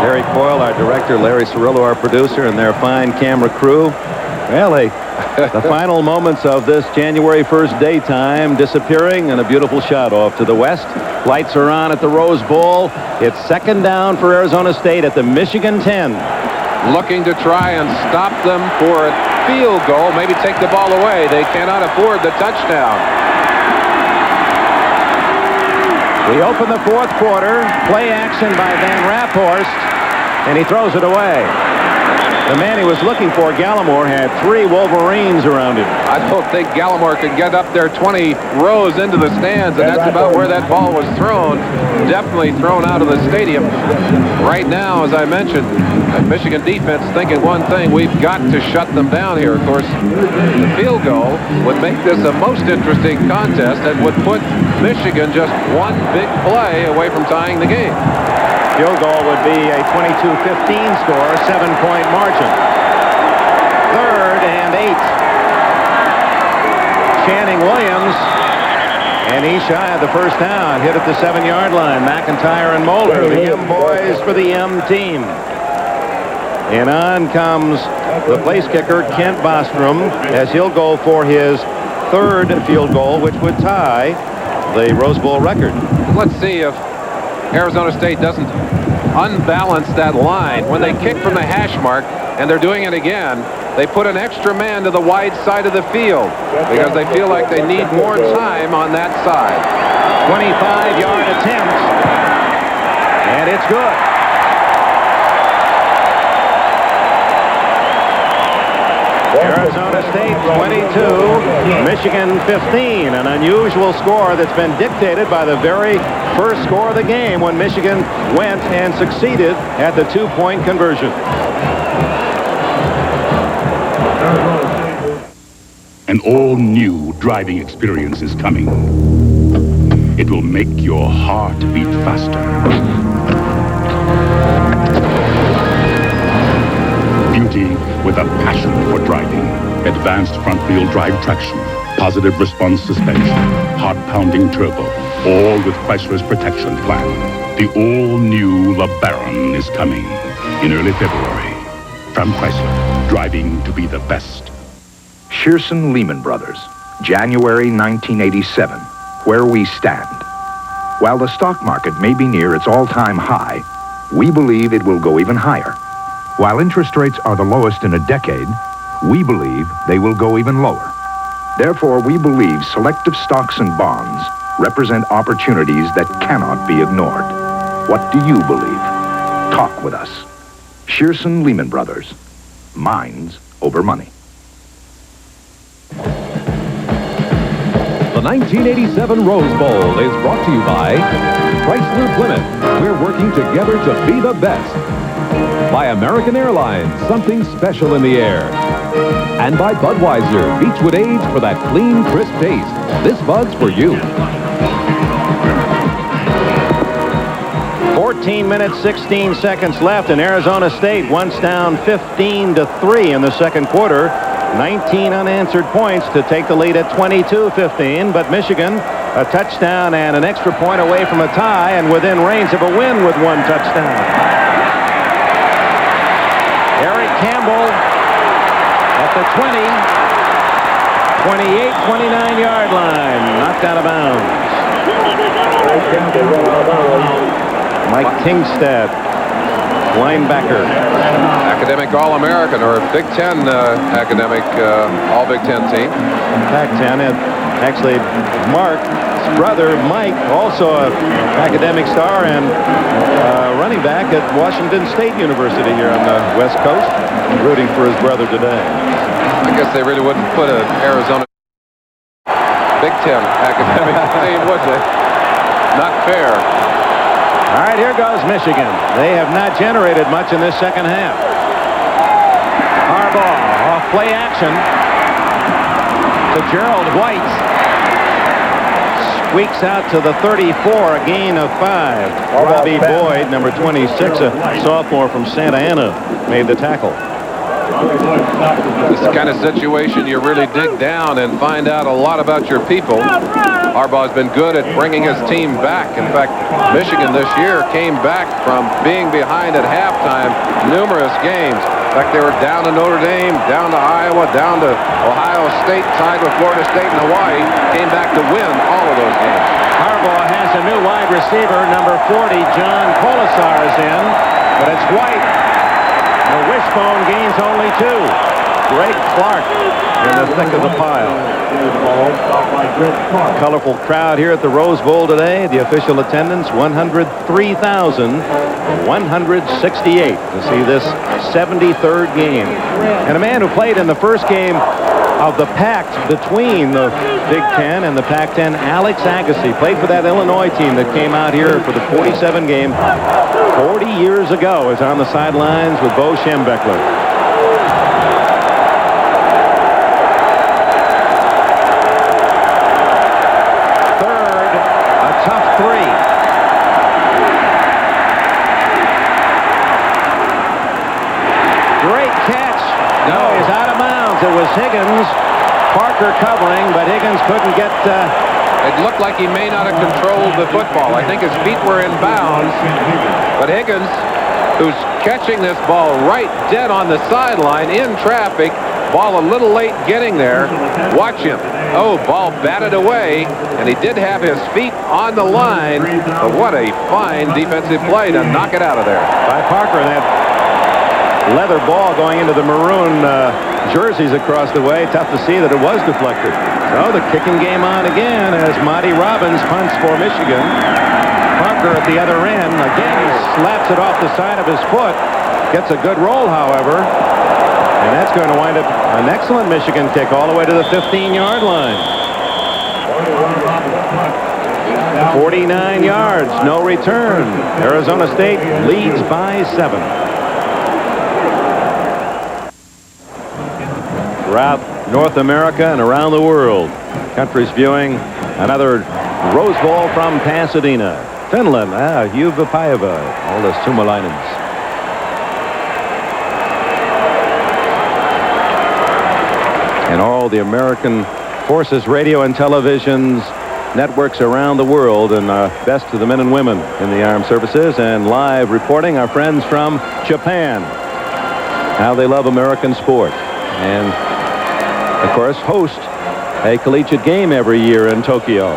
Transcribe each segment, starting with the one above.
Harry Coyle, our director, Larry Cirillo, our producer, and their fine camera crew. Well, the final moments of this January 1st daytime disappearing, and a beautiful shot off to the west. Lights are on at the Rose Bowl. It's second down for Arizona State at the Michigan 10. Looking to try and stop them for a field goal, maybe take the ball away. They cannot afford the touchdown. We open the fourth quarter. Play action by Van Raphorst, and he throws it away. The man he was looking for, Gallimore, had 3 Wolverines around him. I don't think Gallimore could get up there 20 rows into the stands, and that's about where that ball was thrown. Definitely thrown out of the stadium. Right now, as I mentioned, the Michigan defense thinking one thing: we've got to shut them down here. Of course, the field goal would make this a most interesting contest and would put Michigan just one big play away from tying the game. Field goal would be a 22-15 score, 7-point margin. 3rd and 8. Channing Williams, and he's shy of the first down. Hit at the 7-yard line. McIntyre and Mulder, the M boys for the M team. And on comes the place kicker, Kent Bostrom, as he'll go for his 3rd field goal, which would tie the Rose Bowl record. Let's see if Arizona State doesn't unbalance that line. When they kick from the hash mark, and they're doing it again, they put an extra man to the wide side of the field because they feel like they need more time on that side. 25-yard attempt, and it's good. Arizona State 22, Michigan 15. An unusual score that's been dictated by the very first score of the game when Michigan went and succeeded at the 2-point conversion. An all-new driving experience is coming. It will make your heart beat faster. Beauty with a passion for driving. Advanced front-wheel drive traction. Positive response suspension. Heart-pounding turbo. All with Chrysler's protection plan. The all-new LeBaron is coming in early February. From Chrysler, driving to be the best. Shearson Lehman Brothers, January 1987, where we stand. While the stock market may be near its all-time high, we believe it will go even higher. While interest rates are the lowest in a decade, we believe they will go even lower. Therefore, we believe selective stocks and bonds represent opportunities that cannot be ignored. What do you believe? Talk with us. Shearson Lehman Brothers. Minds over money. The 1987 Rose Bowl is brought to you by Chrysler Plymouth. We're working together to be the best. By American Airlines, something special in the air. And by Budweiser, Beechwood Age for that clean, crisp taste. This Bud's for you. 14 minutes, 16 seconds left, and Arizona State once down 15-3 in the second quarter. 19 unanswered points to take the lead at 22-15, but Michigan a touchdown and an extra point away from a tie and within range of a win with one touchdown. Eric Campbell at the 29-yard line, knocked out of bounds. Mike Tingstad, linebacker. Academic All-American, or Big Ten academic All-Big Ten team. Pac-10, and actually Mark's brother Mike, also an academic star and running back at Washington State University here on the West Coast, rooting for his brother today. I guess they really wouldn't put an Arizona Big Ten academic team, would they? Not fair. All right, here goes Michigan. They have not generated much in this second half. Harbaugh off play action to Gerald White. Squeaks out to the 34, a gain of 5. Robbie Boyd, number 26, a sophomore from Santa Ana, made the tackle. This kind of situation, you really dig down and find out a lot about your people. Harbaugh's been good at bringing his team back. In fact, Michigan this year came back from being behind at halftime numerous games. In fact, they were down to Notre Dame, down to Iowa, down to Ohio State, tied with Florida State and Hawaii, came back to win all of those games. Harbaugh has a new wide receiver, number 40, John Colasar is in, but it's White. The wishbone gains only 2. Greg Clark in the thick of the pile. Colorful crowd here at the Rose Bowl today. The official attendance, 103,168 to see this 73rd game. And a man who played in the first game of the pact between the Big Ten and the Pac-10, Alex Agassi, played for that Illinois team that came out here for the 47 game 40 years ago, is on the sidelines with Bo Schembechler. It was Higgins, Parker covering, but Higgins couldn't get... It looked like he may not have controlled the football. I think his feet were in bounds, but Higgins, who's catching this ball right dead on the sideline in traffic, ball a little late getting there. Watch him. Oh, ball batted away, and he did have his feet on the line, but what a fine defensive play to knock it out of there. By Parker, that leather ball going into the maroon jerseys across the way. Tough to see that it was deflected. So the kicking game on again as Monty Robbins punts for Michigan. Parker at the other end. Again, he slaps it off the side of his foot. Gets a good roll, however. And that's going to wind up an excellent Michigan kick all the way to the 15-yard line. 49 yards, no return. Arizona State leads by 7. Throughout North America and around the world, countries viewing another Rose Bowl from Pasadena. Finland, Juha Päivä, all the Suomalainens. And all the American forces, radio and televisions, networks around the world, and best to the men and women in the armed services. And live reporting, our friends from Japan. How they love American sport. And of course, host a collegiate game every year in Tokyo.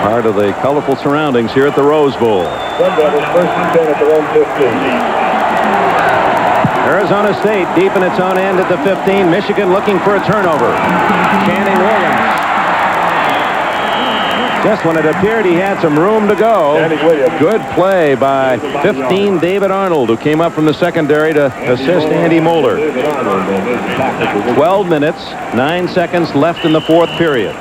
Part of the colorful surroundings here at the Rose Bowl. Arizona State deep in its own end at the 15. Michigan looking for a turnover. Channing Williams. Just when it appeared he had some room to go. Good play by 15 David Arnold, who came up from the secondary to assist Andy Moeller. 12 minutes, 9 seconds left in the 4th period.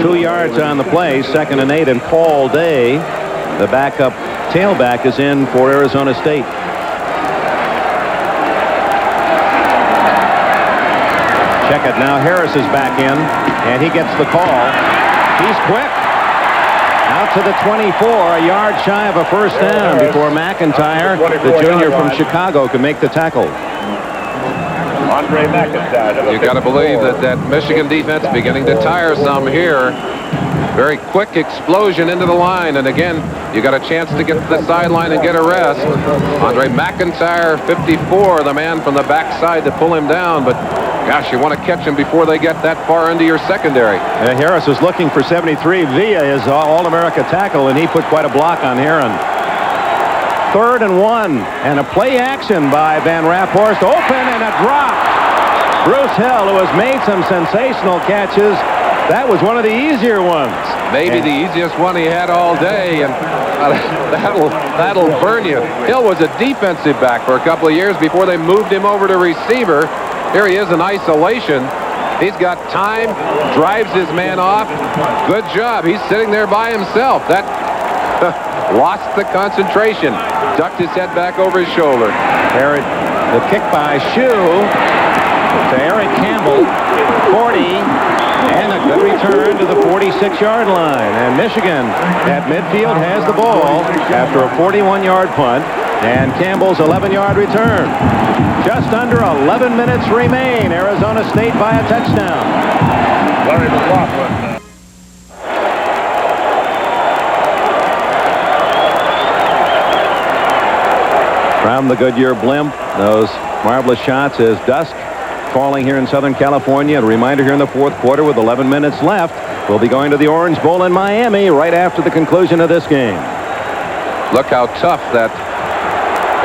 Two yards on the play, 2nd and 8, and Paul Day, the backup tailback, is in for Arizona State. Check it now. Harris is back in, and he gets the call. He's quick. Out to the 24, a yard shy of a first down before McIntyre, the junior from Chicago, can make the tackle. Andre McIntyre. You got to believe that Michigan defense beginning to tire some here. Very quick explosion into the line, and again, you got a chance to get to the sideline and get a rest. Andre McIntyre, 54, the man from the backside to pull him down, but gosh, you want to catch him before they get that far into your secondary. Harris was looking for 73 via his All-America tackle, and he put quite a block on Heron. 3rd and 1, and a play action by Van Raaphorst. Open and a drop. Bruce Hill, who has made some sensational catches. That was one of the easier ones. Maybe the easiest one he had all day, and that'll burn you. Hill was a defensive back for a couple of years before they moved him over to receiver. Here he is in isolation. He's got time, drives his man off. Good job. He's sitting there by himself. That lost the concentration. Ducked his head back over his shoulder. The kick by Shue to Eric Campbell, 40, and a good return to the 46. 46-yard line. And Michigan at midfield has the ball after a 41-yard punt and Campbell's 11-yard return. Just under 11 minutes remain. Arizona State by a touchdown. Larry McLaughlin. From the Goodyear blimp, those marvelous shots as dusk falling here in Southern California. A reminder here in the fourth quarter with 11 minutes left. We'll be going to the Orange Bowl in Miami right after the conclusion of this game. Look how tough that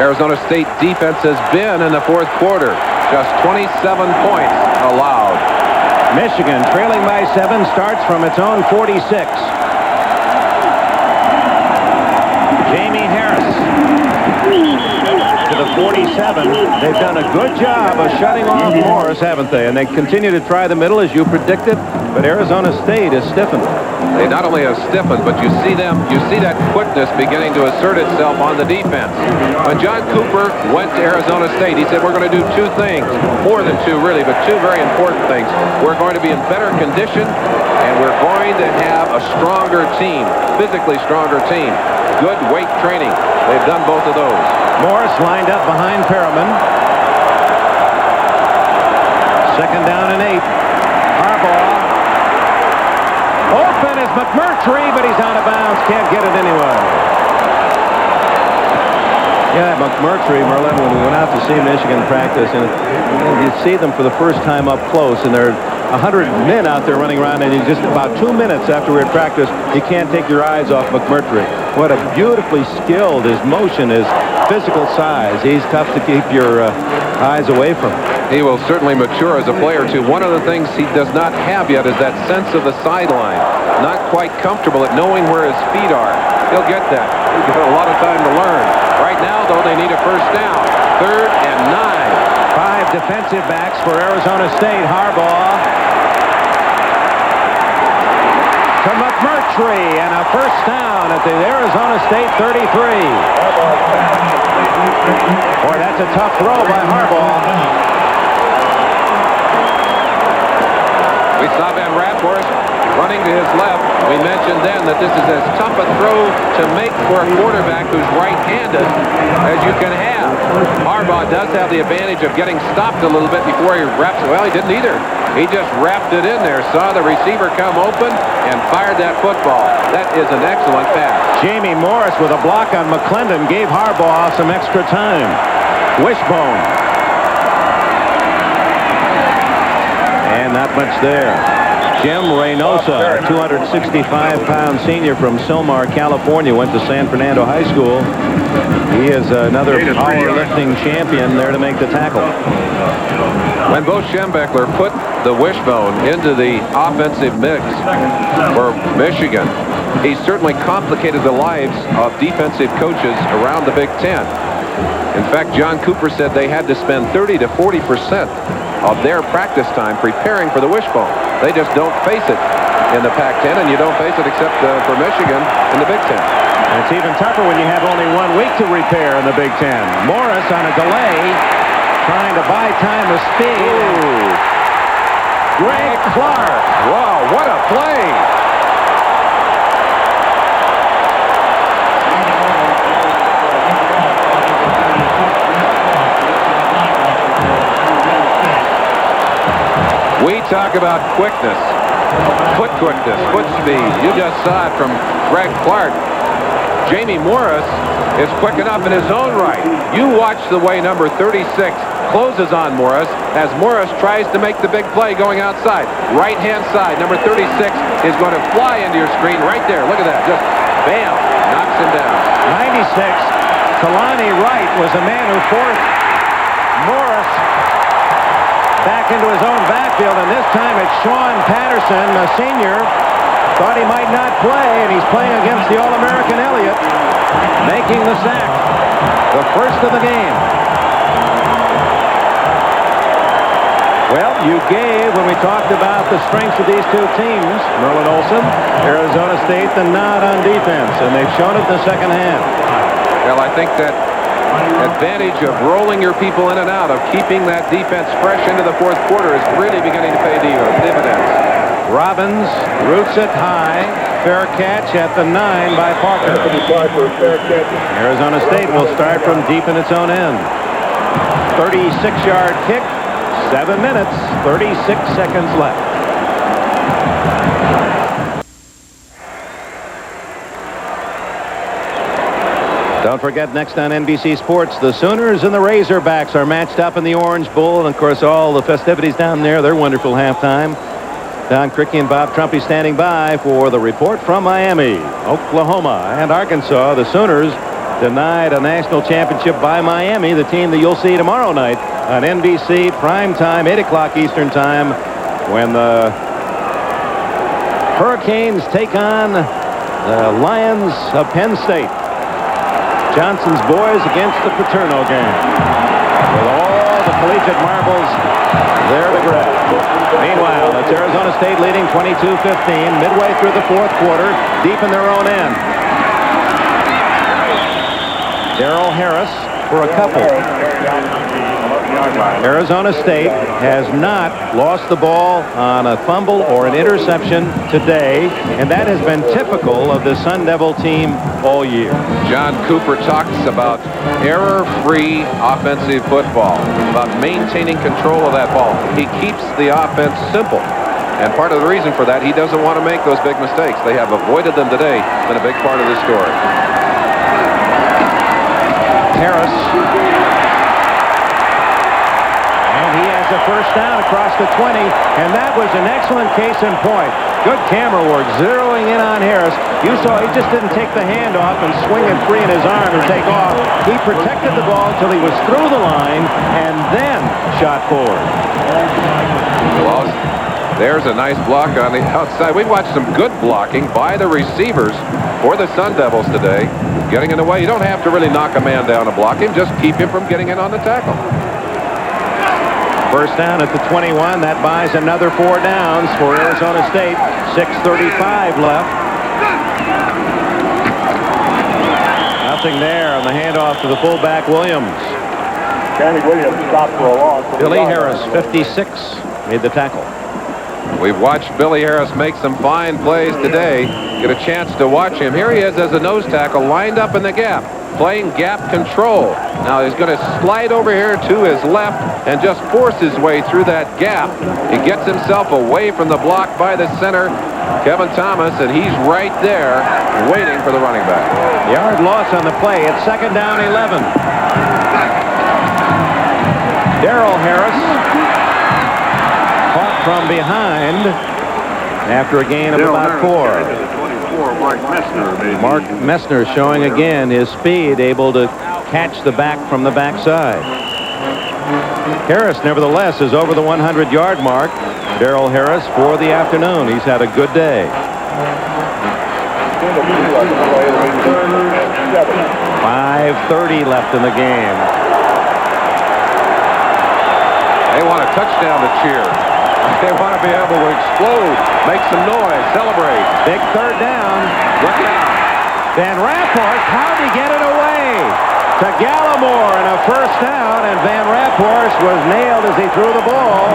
Arizona State defense has been in the fourth quarter. Just 27 points allowed. Michigan trailing by 7 starts from its own 46. Jamie Harris to the 47. They've done a good job of shutting off Morris, haven't they? And they continue to try the middle as you predicted, but Arizona State has stiffened. They not only have stiffened, but you see that quickness beginning to assert itself on the defense. When John Cooper went to Arizona State, he said, we're going to do 2 things, more than 2 really, but 2 very important things. We're going to be in better condition, and we're going to have a stronger team, physically stronger team. Good weight training. They've done both of those. Morris lined up behind Perriman. 2nd down and 8. Harbaugh. Open is McMurtry, but he's out of bounds. Can't get it anyway. Yeah, McMurtry, Merlin, when we went out to see Michigan practice, and you see them for the first time up close, and there are 100 men out there running around, and just about 2 minutes after we had practiced, you can't take your eyes off McMurtry. What a beautifully skilled, his motion, his physical size. He's tough to keep your eyes away from. He will certainly mature as a player, too. One of the things he does not have yet is that sense of the sideline. Not quite comfortable at knowing where his feet are. He'll get that. He's got a lot of time to learn. Right now, though, they need a first down. 3rd and 9. 5 defensive backs for Arizona State. Harbaugh to McMurtry, and a first down at the Arizona State 33. Boy, that's a tough throw by Harbaugh. We saw Van Rathhorst running to his left. We mentioned then that this is as tough a throw to make for a quarterback who's right-handed as you can have. Harbaugh does have the advantage of getting stopped a little bit before he wraps it. Well, he didn't either. He just wrapped it in there, saw the receiver come open, and fired that football. That is an excellent pass. Jamie Morris with a block on McClendon gave Harbaugh some extra time. Wishbone. And not much there. Jim Reynosa, 265-pound senior from Sylmar, California, went to San Fernando High School. He is another powerlifting champion there to make the tackle. When Bo Schembechler put the wishbone into the offensive mix for Michigan, he certainly complicated the lives of defensive coaches around the Big Ten. In fact, John Cooper said they had to spend 30 to 40% of their practice time preparing for the wishbone. They just don't face it in the Pac-10, and you don't face it except for Michigan in the Big Ten. And it's even tougher when you have only 1 week to repair in the Big Ten. Morris on a delay, trying to buy time with speed. Ooh. Greg Clark. Wow, what a play! We talk about quickness, foot speed. You just saw it from Greg Clark. Jamie Morris is quick enough in his own right. You watch the way number 36 closes on Morris as Morris tries to make the big play going outside. Right-hand side, number 36 is going to fly into your screen right there. Look at that. Just bam, knocks him down. 96. Kalani Wright was the man who forced Morris back into his own backfield, and this time it's Sean Patterson, a senior, thought he might not play, and he's playing against the All-American Elliott, making the sack, the first of the game. Well, you gave, when we talked about the strengths of these two teams, Merlin Olsen, Arizona State, the nod on defense, and they've shown it in the second half. Well, I think that advantage of rolling your people in and out, of keeping that defense fresh into the fourth quarter is really beginning to pay dividends. Robbins roots it high. Fair catch at the 9 by Parker. Arizona State will start from deep in its own end. 36-yard kick. 7 minutes, 36 seconds left. Don't forget, next on NBC Sports, the Sooners and the Razorbacks are matched up in the Orange Bowl. And, of course, all the festivities down there, their wonderful halftime. Don Criqui and Bob Trumpy standing by for the report from Miami, Oklahoma, and Arkansas. The Sooners denied a national championship by Miami, the team that you'll see tomorrow night on NBC, prime time, 8 o'clock Eastern time, when the Hurricanes take on the Lions of Penn State. Johnson's boys against the Paterno gang. With all the collegiate marbles there to grab. Meanwhile, it's Arizona State leading 22-15, midway through the fourth quarter, deep in their own end. Darrell Harris for a couple. Arizona State has not lost the ball on a fumble or an interception today, and that has been typical of the Sun Devil team all year. John Cooper talks about error-free offensive football, about maintaining control of that ball. He keeps the offense simple. And part of the reason for that, he doesn't want to make those big mistakes. They have avoided them today. Been a big part of this story. Harris. And he has a first down across the 20, and that was an excellent case in point. Good camera work, zeroing in on Harris. You saw he just didn't take the hand off and swing it free in his arm and take off. He protected the ball till he was through the line and then shot forward. Well, there's a nice block on the outside. We watched some good blocking by the receivers for the Sun Devils today. Getting in the way. You don't have to really knock a man down to block him. Just keep him from getting in on the tackle. First down at the 21. That buys another 4 downs for Arizona State. 6:35 left. Nothing there on the handoff to the fullback Williams. Danny Williams stopped for a loss. Billy Harris, 56, made the tackle. We've watched Billy Harris make some fine plays today. Get a chance to watch him. Here he is as a nose tackle, lined up in the gap, playing gap control. Now he's going to slide over here to his left and just force his way through that gap. He gets himself away from the block by the center, Kevin Thomas, and he's right there waiting for the running back. Yard loss on the play. It's second down 11. Darrell Harris caught from behind after a gain of about 4. Mark Messner showing again his speed, able to catch the back from the backside. Harris, nevertheless, is over the 100-yard mark. Darrell Harris for the afternoon. He's had a good day. 5:30 left in the game. They want a touchdown to cheer. They want to be able to explode, make some noise, celebrate. Big third down. Look out. Van Rapport, how'd he get it away? To Gallimore and a first down, and Van Rapport was nailed as he threw the ball.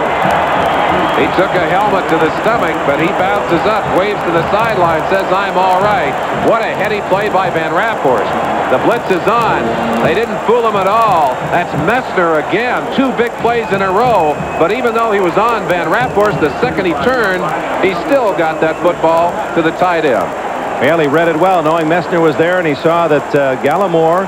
He took a helmet to the stomach, but he bounces up, waves to the sideline, says, I'm all right. What a heady play by Van Rapport. The blitz is on. They didn't fool him at all. That's Messner again. 2 big plays in a row. But even though he was on Van Rapport, the second he turned, he still got that football to the tight end. Well, he read it well, knowing Messner was there, and he saw that Gallimore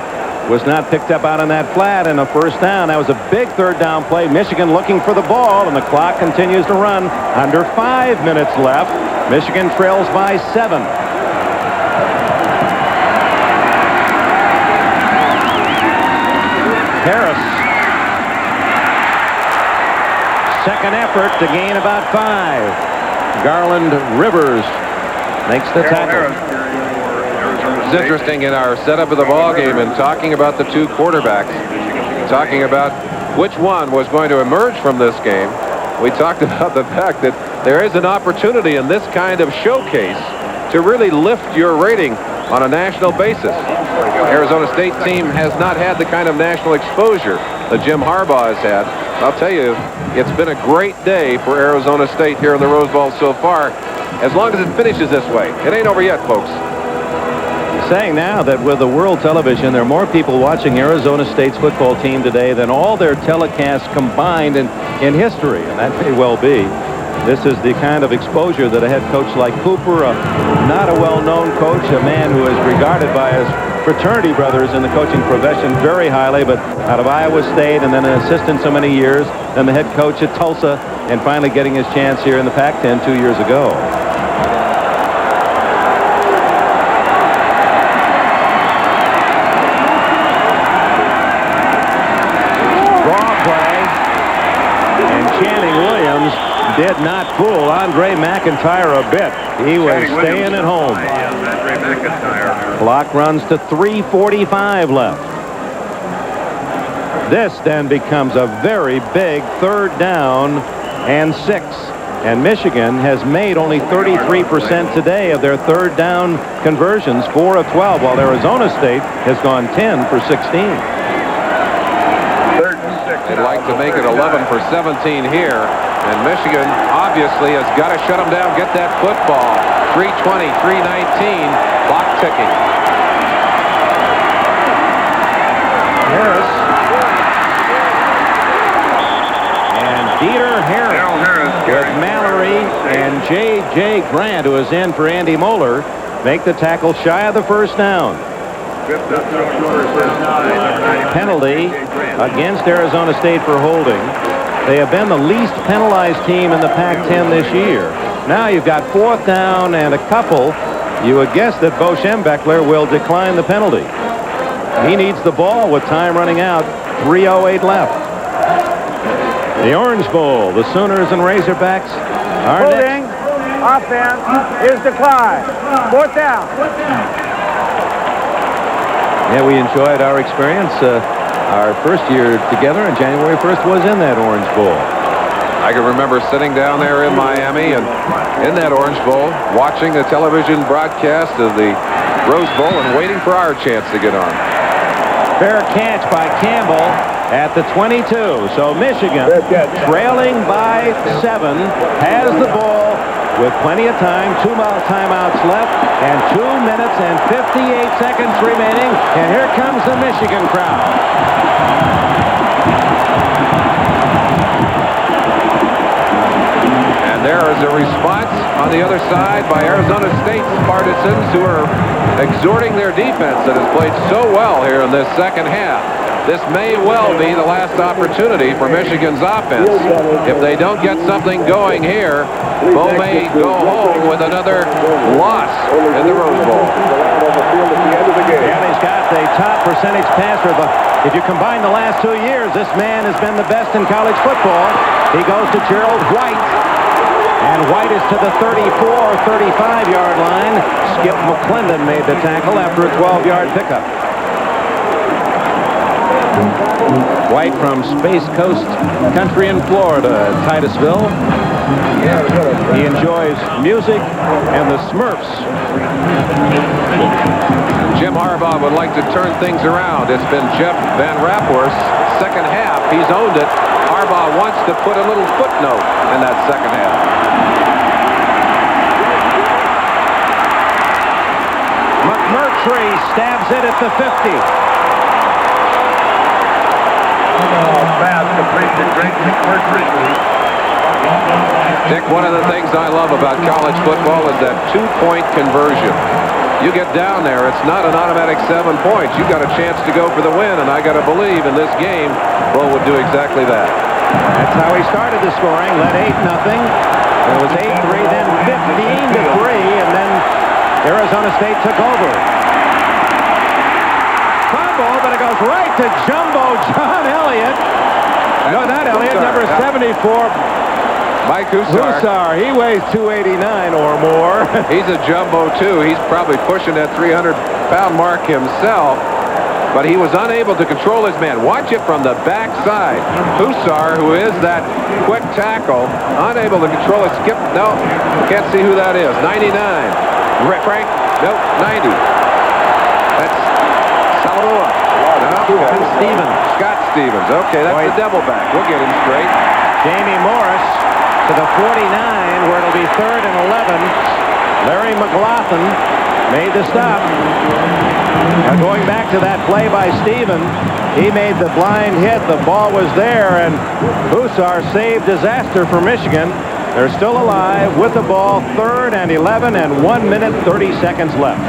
was not picked up out on that flat, and a first down. That was a big third down play. Michigan looking for the ball, and the clock continues to run. Under 5 minutes left. Michigan trails by 7. Harris. Second effort to gain about 5. Garland Rivers makes the tackle. It's interesting in our setup of the ball game and talking about the 2 quarterbacks, talking about which one was going to emerge from this game. We talked about the fact that there is an opportunity in this kind of showcase to really lift your rating on a national basis. Arizona State team has not had the kind of national exposure that Jim Harbaugh has had. I'll tell you, it's been a great day for Arizona State here in the Rose Bowl so far. as long as it finishes this way. It ain't over yet, folks. Saying now that with the world television, there are more people watching Arizona State's football team today than all their telecasts combined in history, and that may well be. This is the kind of exposure that a head coach like Cooper, not a well-known coach, a man who is regarded by his fraternity brothers in the coaching profession very highly, but out of Iowa State and then an assistant so many years, then the head coach at Tulsa, and finally getting his chance here in the Pac-10 2 years ago. Did not fool Andre McIntyre a bit. He was staying at home. Clock runs to 3:45 left. This then becomes a very big 3rd down and 6. And Michigan has made only 33% today of their 3rd down conversions, 4 of 12, while Arizona State has gone 10 for 16. They'd like to make it 11 for 17 here. And Michigan obviously has got to shut them down, get that football. 3:20, 3:19, clock ticking. Harris. And Dieter Harris with Mallory and J.J. Grant, who is in for Andy Moeller, make the tackle shy of the 1st down. Penalty against Arizona State for holding. They have been the least penalized team in the Pac-10 this year. Now you've got 4th down and a couple. You would guess that Bo Schembechler will decline the penalty. He needs the ball with time running out. 3:08 left. The Orange Bowl, the Sooners and Razorbacks are holding. Offense is declined. 4th down. Yeah, we enjoyed our experience. Our first year together on January 1st was in that Orange Bowl. I can remember sitting down there in Miami and in that Orange Bowl, watching the television broadcast of the Rose Bowl and waiting for our chance to get on. Fair catch by Campbell at the 22. So Michigan, trailing by 7, has the ball with plenty of time, 2 timeouts left, and 2 minutes and 58 seconds remaining. And here comes the Michigan crowd. And there is a response on the other side by Arizona State's partisans, who are exhorting their defense that has played so well here in this 2nd half. This may well be the last opportunity for Michigan's offense. If they don't get something going here, Bo may go home with another loss in the Rose Bowl. Yeah, he's got the top percentage passer. If you combine the last 2 years, this man has been the best in college football. He goes to Gerald White. And White is to the 34, 35-yard line. Skip McClendon made the tackle after a 12-yard pickup. White from Space Coast Country in Florida, Titusville. He enjoys music and the Smurfs. Jim Harbaugh would like to turn things around. It's been Jeff Van Rapphorst's 2nd half. He's owned it. Harbaugh wants to put a little footnote in that 2nd half. McMurtry stabs it at the 50. Dick, one of the things I love about college football is that 2-point conversion. You get down there, it's not an automatic 7 points. You got a chance to go for the win, and I got to believe in this game, Bo would do exactly that. That's how he started the scoring. Led 8-0. It was 8-3, then 15-3, and then Arizona State took over. Fumble, but it goes right to Jumbo John Elliott. No, not Elliott, number 74. Mike Hussar. He weighs 289 or more. He's a jumbo, too. He's probably pushing that 300-pound mark himself, but he was unable to control his man. Watch it from the backside. Hussar, who is that quick tackle, unable to control it. Skip. No, can't see who that is. 99. Frank. Nope, 90. That's Salavoa. Scott Stevens. Scott Stevens. Okay, that's the devil back. We'll get him straight. Jamie Morris to the 49, where it'll be 3rd and 11. Larry McLaughlin made the stop. Now going back to that play by Steven, he made the blind hit. The ball was there, and Hussar saved disaster for Michigan. They're still alive with the ball, 3rd and 11, and 1 minute 30 seconds left.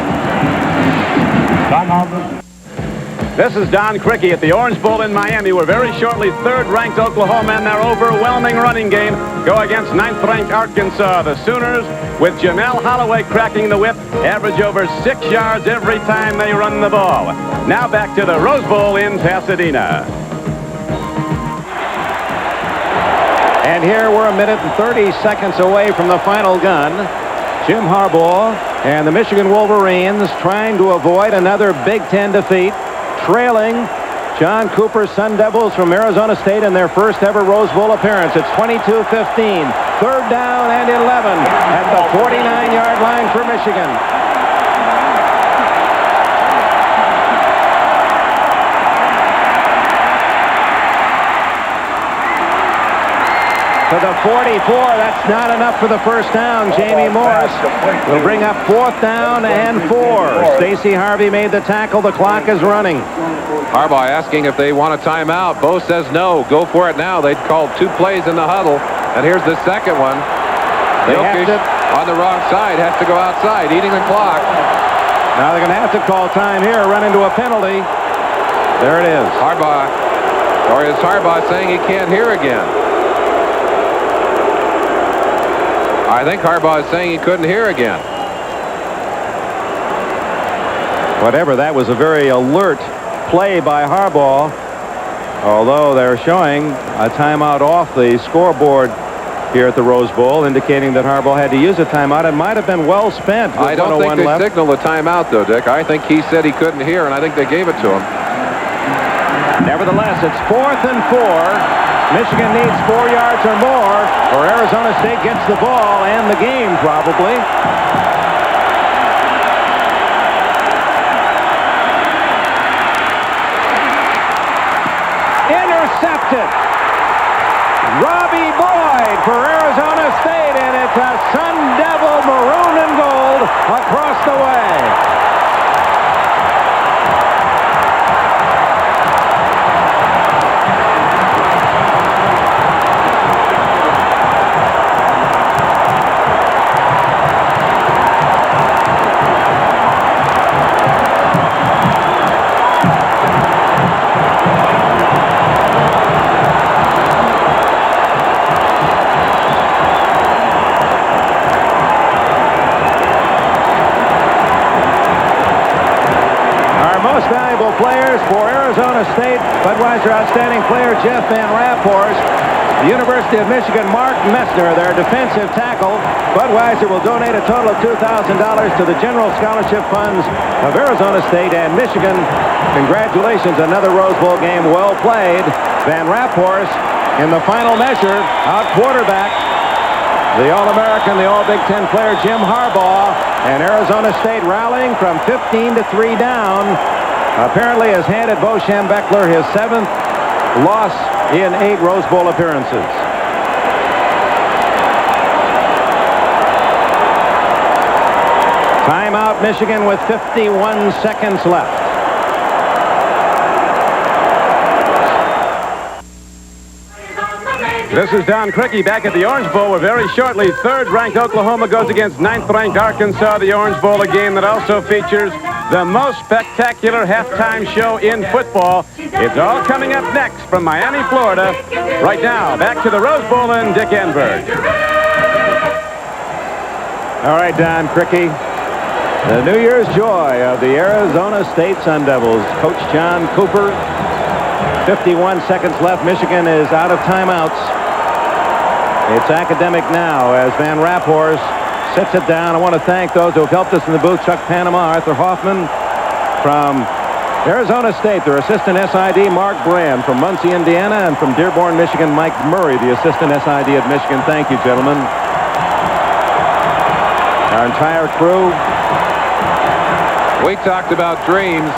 This is Don Criqui at the Orange Bowl in Miami, where very shortly 3rd-ranked Oklahoma and their overwhelming running game go against 9th-ranked Arkansas. The Sooners, with Jamel Holloway cracking the whip, average over 6 yards every time they run the ball. Now back to the Rose Bowl in Pasadena. And here we're 1 minute and 30 seconds away from the final gun. Jim Harbaugh and the Michigan Wolverines trying to avoid another Big Ten defeat, trailing John Cooper's Sun Devils from Arizona State in their first ever Rose Bowl appearance. It's 22-15, 3rd down and 11 at the 49-yard line for Michigan. To the 44, that's not enough for the first down. Jamie Morris will bring up 4th down and 4. Stacey Harvey made the tackle. The clock is running. Harbaugh asking if they want a timeout. Bo says no. Go for it now. They'd called 2 plays in the huddle. And here's the second one. Jokic on the wrong side has to go outside, eating the clock. Now they're going to have to call time here, run into a penalty. There it is. Harbaugh, or is Harbaugh saying he can't hear again? I think Harbaugh is saying he couldn't hear again. Whatever, that was a very alert play by Harbaugh. Although they're showing a timeout off the scoreboard here at the Rose Bowl, indicating that Harbaugh had to use a timeout. It might have been well spent with I don't think they left. signaled a timeout, though, Dick. I think he said he couldn't hear, and I think they gave it to him. Nevertheless, it's 4th and 4. Michigan needs 4 yards or more, or Arizona State gets the ball and the game, probably. Intercepted. Robbie Boyd for Arizona State, and it's a Sun Devil maroon and gold across the way. Players for Arizona State, Budweiser outstanding player Jeff Van Raphorst. The University of Michigan, Mark Messner, their defensive tackle. Budweiser will donate a total of $2,000 to the general scholarship funds of Arizona State and Michigan. Congratulations, another Rose Bowl game well played. Van Raphorst in the final measure, out quarterback the All-American, the All-Big Ten player Jim Harbaugh, and Arizona State rallying from 15 to 3 down. Apparently has handed Bo Schembechler his 7th loss in 8 Rose Bowl appearances. Timeout Michigan with 51 seconds left. This is Don Criqui back at the Orange Bowl, where very shortly 3rd-ranked Oklahoma goes against 9th-ranked Arkansas. The Orange Bowl, a game that also features the most spectacular halftime show in football. It's all coming up next from Miami, Florida. Right now, back to the Rose Bowl and Dick Enberg. All right, Don Criqui. The New Year's joy of the Arizona State Sun Devils. Coach John Cooper. 51 seconds left. Michigan is out of timeouts. It's academic now as Van Raphorst sets it down. I want to thank those who have helped us in the booth. Chuck Panama, Arthur Hoffman from Arizona State, their assistant SID, Mark Brand from Muncie, Indiana, and from Dearborn, Michigan, Mike Murray, the assistant SID of Michigan. Thank you, gentlemen. Our entire crew. We talked about dreams,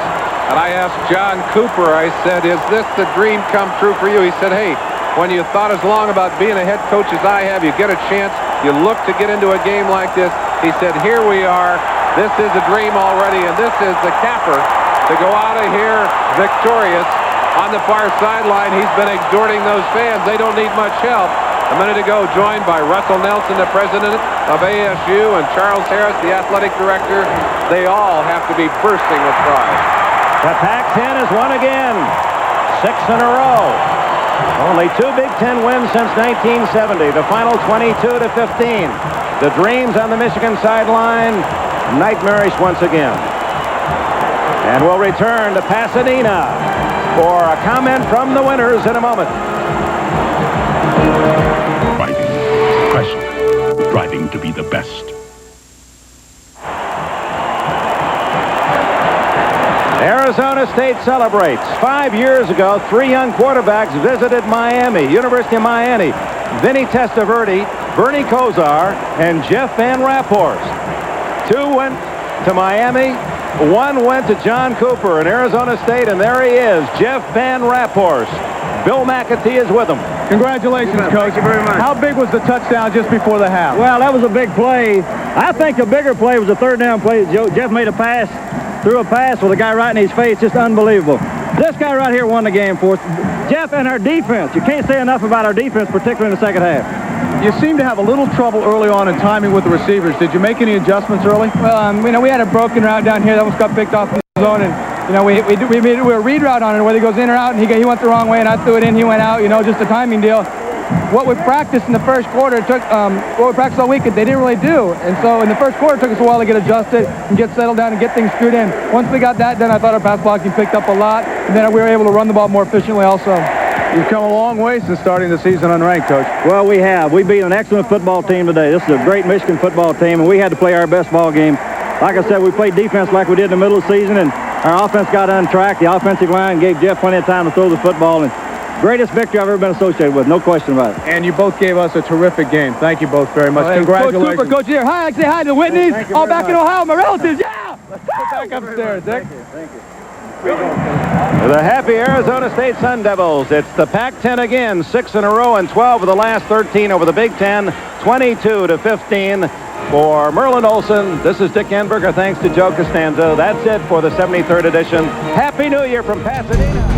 and I asked John Cooper, I said, is this the dream come true for you? He said, hey, when you thought as long about being a head coach as I have, you get a chance, you look to get into a game like this. He said, here we are. This is a dream already, and this is the capper to go out of here victorious. On the far sideline, he's been exhorting those fans. They don't need much help. A minute ago, joined by Russell Nelson, the president of ASU, and Charles Harris, the athletic director. They all have to be bursting with pride. The Pac-10 has won again. 6 in a row. Only 2 Big Ten wins since 1970. The final 22-15. The dreams on the Michigan sideline, nightmarish once again. And we'll return to Pasadena for a comment from the winners in a moment. Driving, pressure, driving to be the best. Arizona State celebrates. 5 years ago, 3 young quarterbacks visited Miami, University of Miami. Vinny Testaverde, Bernie Kosar, and Jeff Van Raaphorst. 2 went to Miami. 1 went to John Cooper in Arizona State, and there he is, Jeff Van Raaphorst. Bill McAtee is with him. Congratulations, Coach. Thank you very much. How big was the touchdown just before the half? Well, that was a big play. I think the bigger play was the third down play. Jeff made a pass, threw a pass with a guy right in his face. Just unbelievable. This guy right here won the game for us. Jeff and our defense. You can't say enough about our defense, particularly in the second half. You seem to have a little trouble early on in timing with the receivers. Did you make any adjustments early? Well, we had a broken route down here that almost got picked off the zone, and we made a read route on it, whether he goes in or out, and he went the wrong way, and I threw it in, he went out. Just a timing deal. What we practiced in the first quarter what we practiced all week, they didn't really do, and so in the first quarter it took us a while to get adjusted and get settled down and get things screwed in. Once we got that done, I thought our pass blocking picked up a lot, and then we were able to run the ball more efficiently also. You've come a long way since starting the season unranked, Coach. Well, we have. We beat an excellent football team today. This is a great Michigan football team, and we had to play our best ball game. Like I said, we played defense like we did in the middle of the season, and our offense got untracked. The offensive line gave Jeff plenty of time to throw the football, and greatest victory I've ever been associated with, no question about it. And you both gave us a terrific game. Thank you both very much. Hey, Congratulations. Coach Cooper, Coach here. Hi, I say hi to the Whitneys, all back in Ohio, my relatives. Yeah! Let's go back upstairs, Dick. Thank you. The happy Arizona State Sun Devils. It's the Pac-10 again, 6 in a row and 12 of the last 13 over the Big Ten, 22-15 for Merlin Olsen. This is Dick Enberger. Thanks to Joe Costanzo. That's it for the 73rd edition. Happy New Year from Pasadena.